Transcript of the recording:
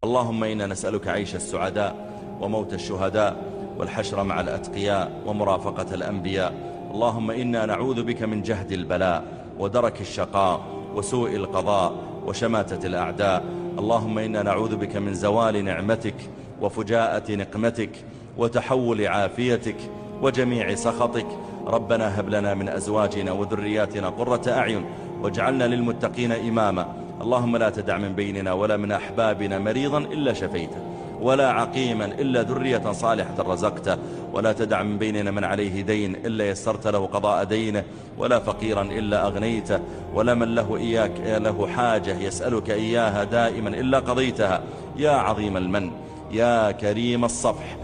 اللهم إنا نسألك عيش السعداء وموت الشهداء والحشر مع الأتقياء ومرافقة الأنبياء. اللهم إنا نعوذ بك من جهد البلاء ودرك الشقاء وسوء القضاء وشماتة الأعداء. اللهم إنا نعوذ بك من زوال نعمتك وفجاءة نقمتك وتحول عافيتك وجميع سخطك. ربنا هب لنا من أزواجنا وذرياتنا قرة أعين واجعلنا للمتقين إماما. اللهم لا تدع من بيننا ولا من أحبابنا مريضا إلا شفيته، ولا عقيما إلا ذرية صالحة رزقته، ولا تدع من بيننا من عليه دين إلا يسرت له قضاء دينه، ولا فقيرا إلا أغنيته، ولا من له حاجة يسألك إياها دائما إلا قضيتها. يا عظيم المن، يا كريم الصفح،